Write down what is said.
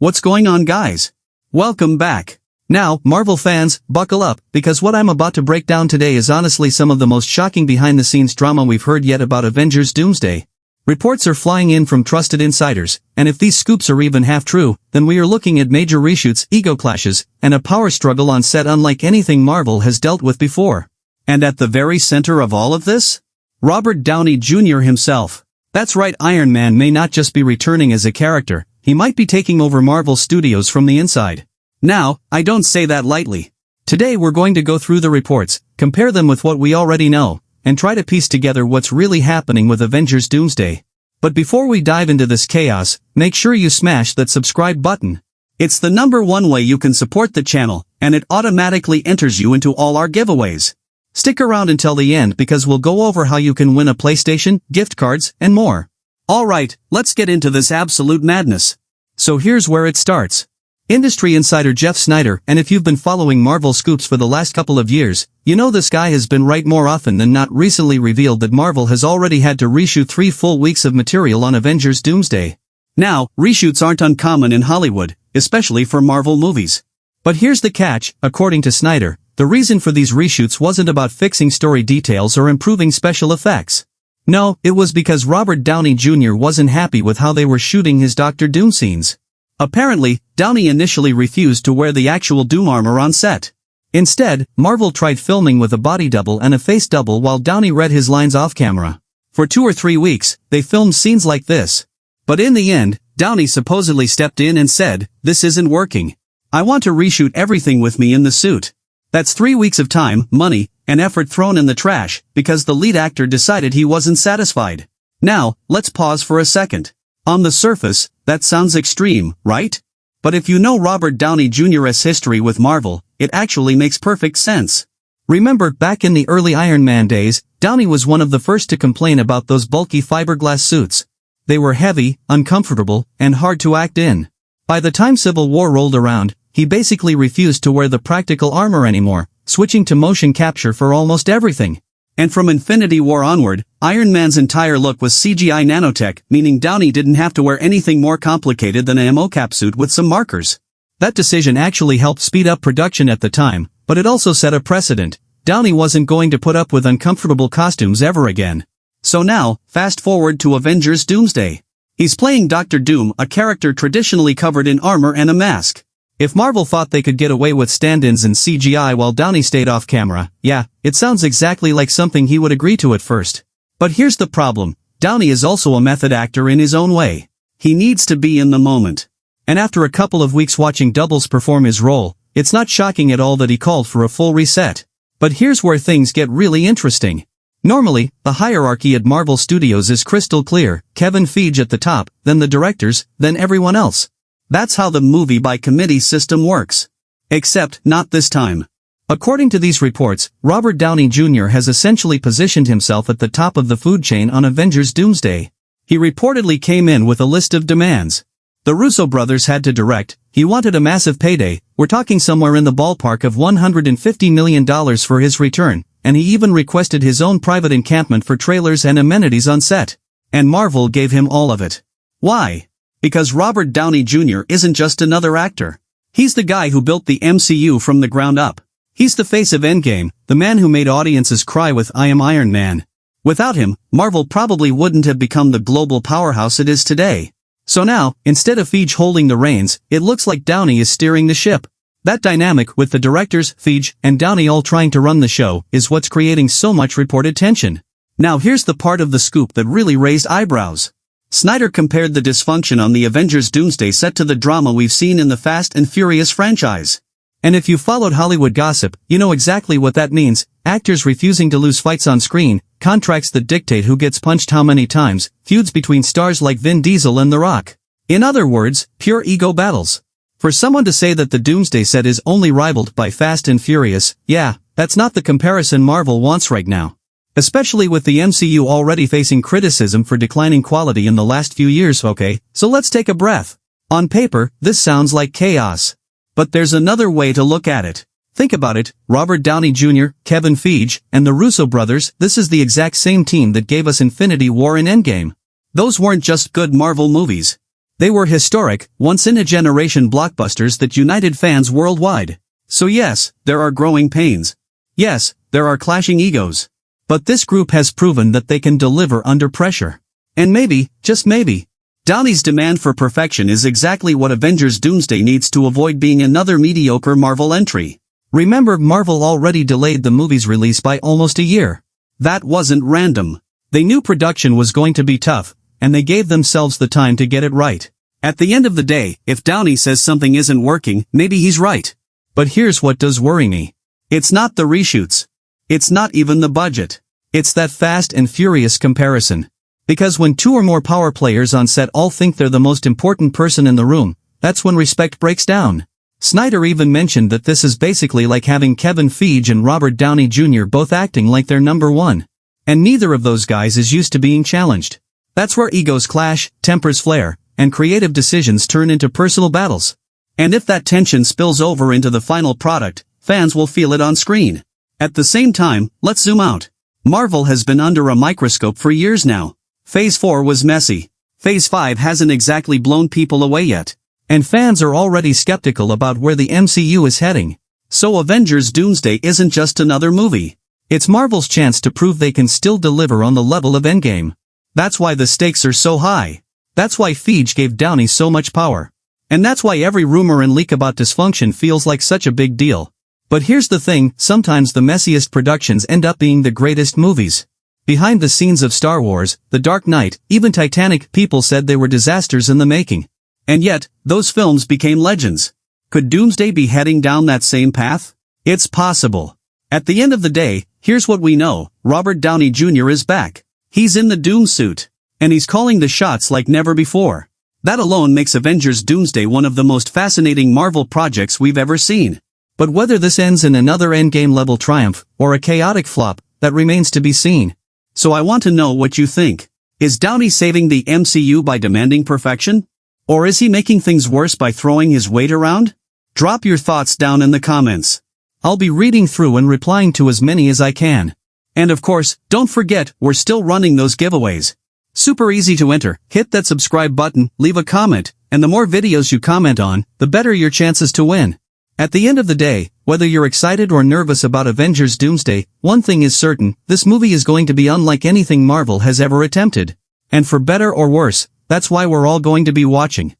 What's going on, guys? Welcome back. Now, Marvel fans, buckle up, because what I'm about to break down today is honestly some of the most shocking behind-the-scenes drama we've heard yet about Avengers Doomsday. Reports are flying in from trusted insiders, and if these scoops are even half true, then we are looking at major reshoots, ego clashes, and a power struggle on set unlike anything Marvel has dealt with before. And at the very center of all of this? Robert Downey Jr. himself. That's right, Iron Man may not just be returning as a character, he might be taking over Marvel Studios from the inside. Now, I don't say that lightly. Today we're going to go through the reports, compare them with what we already know, and try to piece together what's really happening with Avengers Doomsday. But before we dive into this chaos, make sure you smash that subscribe button. It's the #1 way you can support the channel, and it automatically enters you into all our giveaways. Stick around until the end because we'll go over how you can win a PlayStation, gift cards, and more. Alright, let's get into this absolute madness. So here's where it starts. Industry insider Jeff Snyder, and if you've been following Marvel scoops for the last couple of years, you know this guy has been right more often than not, recently revealed that Marvel has already had to reshoot 3 full weeks of material on Avengers Doomsday. Now, reshoots aren't uncommon in Hollywood, especially for Marvel movies. But here's the catch, according to Snyder, the reason for these reshoots wasn't about fixing story details or improving special effects. No, it was because Robert Downey Jr. wasn't happy with how they were shooting his Dr. Doom scenes. Apparently, Downey initially refused to wear the actual Doom armor on set. Instead, Marvel tried filming with a body double and a face double while Downey read his lines off camera. For 2 or 3 weeks, they filmed scenes like this. But in the end, Downey supposedly stepped in and said, "This isn't working. I want to reshoot everything with me in the suit." That's 3 weeks of time, money, and effort thrown in the trash, because the lead actor decided he wasn't satisfied. Now, let's pause for a second. On the surface, that sounds extreme, right? But if you know Robert Downey Jr.'s history with Marvel, it actually makes perfect sense. Remember, back in the early Iron Man days, Downey was one of the first to complain about those bulky fiberglass suits. They were heavy, uncomfortable, and hard to act in. By the time Civil War rolled around, he basically refused to wear the practical armor anymore, switching to motion capture for almost everything. And from Infinity War onward, Iron Man's entire look was CGI nanotech, meaning Downey didn't have to wear anything more complicated than a mocap suit with some markers. That decision actually helped speed up production at the time, but it also set a precedent. Downey wasn't going to put up with uncomfortable costumes ever again. So now, fast forward to Avengers Doomsday. He's playing Dr. Doom, a character traditionally covered in armor and a mask. If Marvel thought they could get away with stand-ins and CGI while Downey stayed off camera, yeah, it sounds exactly like something he would agree to at first. But here's the problem, Downey is also a method actor in his own way. He needs to be in the moment. And after a couple of weeks watching doubles perform his role, it's not shocking at all that he called for a full reset. But here's where things get really interesting. Normally, the hierarchy at Marvel Studios is crystal clear, Kevin Feige at the top, then the directors, then everyone else. That's how the movie-by-committee system works. Except, not this time. According to these reports, Robert Downey Jr. has essentially positioned himself at the top of the food chain on Avengers Doomsday. He reportedly came in with a list of demands. The Russo brothers had to direct, he wanted a massive payday, we're talking somewhere in the ballpark of $150 million for his return, and he even requested his own private encampment for trailers and amenities on set. And Marvel gave him all of it. Why? Because Robert Downey Jr. isn't just another actor. He's the guy who built the MCU from the ground up. He's the face of Endgame, the man who made audiences cry with "I am Iron Man." Without him, Marvel probably wouldn't have become the global powerhouse it is today. So now, instead of Feige holding the reins, it looks like Downey is steering the ship. That dynamic with the directors, Feige, and Downey all trying to run the show is what's creating so much reported tension. Now here's the part of the scoop that really raised eyebrows. Snyder compared the dysfunction on the Avengers Doomsday set to the drama we've seen in the Fast and Furious franchise. And if you followed Hollywood gossip, you know exactly what that means, actors refusing to lose fights on screen, contracts that dictate who gets punched how many times, feuds between stars like Vin Diesel and The Rock. In other words, pure ego battles. For someone to say that the Doomsday set is only rivaled by Fast and Furious, yeah, that's not the comparison Marvel wants right now. Especially with the MCU already facing criticism for declining quality in the last few years, okay, so let's take a breath. On paper, this sounds like chaos. But there's another way to look at it. Think about it, Robert Downey Jr., Kevin Feige, and the Russo brothers, this is the exact same team that gave us Infinity War and Endgame. Those weren't just good Marvel movies. They were historic, once-in-a-generation blockbusters that united fans worldwide. So yes, there are growing pains. Yes, there are clashing egos. But this group has proven that they can deliver under pressure. And maybe, just maybe, Downey's demand for perfection is exactly what Avengers Doomsday needs to avoid being another mediocre Marvel entry. Remember, Marvel already delayed the movie's release by almost a year. That wasn't random. They knew production was going to be tough, and they gave themselves the time to get it right. At the end of the day, if Downey says something isn't working, maybe he's right. But here's what does worry me. It's not the reshoots. It's not even the budget. It's that fast and furious comparison. Because when two or more power players on set all think they're the most important person in the room, that's when respect breaks down. Snyder even mentioned that this is basically like having Kevin Feige and Robert Downey Jr. both acting like they're number one. And neither of those guys is used to being challenged. That's where egos clash, tempers flare, and creative decisions turn into personal battles. And if that tension spills over into the final product, fans will feel it on screen. At the same time, let's zoom out. Marvel has been under a microscope for years now. Phase 4 was messy. Phase 5 hasn't exactly blown people away yet. And fans are already skeptical about where the MCU is heading. So Avengers Doomsday isn't just another movie. It's Marvel's chance to prove they can still deliver on the level of Endgame. That's why the stakes are so high. That's why Feige gave Downey so much power. And that's why every rumor and leak about dysfunction feels like such a big deal. But here's the thing, sometimes the messiest productions end up being the greatest movies. Behind the scenes of Star Wars, The Dark Knight, even Titanic, people said they were disasters in the making. And yet, those films became legends. Could Doomsday be heading down that same path? It's possible. At the end of the day, here's what we know, Robert Downey Jr. is back. He's in the Doom suit. And he's calling the shots like never before. That alone makes Avengers Doomsday one of the most fascinating Marvel projects we've ever seen. But whether this ends in another Endgame-level triumph, or a chaotic flop, that remains to be seen. So I want to know what you think. Is Downey saving the MCU by demanding perfection? Or is he making things worse by throwing his weight around? Drop your thoughts down in the comments. I'll be reading through and replying to as many as I can. And of course, don't forget, we're still running those giveaways. Super easy to enter, hit that subscribe button, leave a comment, and the more videos you comment on, the better your chances to win. At the end of the day, whether you're excited or nervous about Avengers Doomsday, one thing is certain, this movie is going to be unlike anything Marvel has ever attempted. And for better or worse, that's why we're all going to be watching.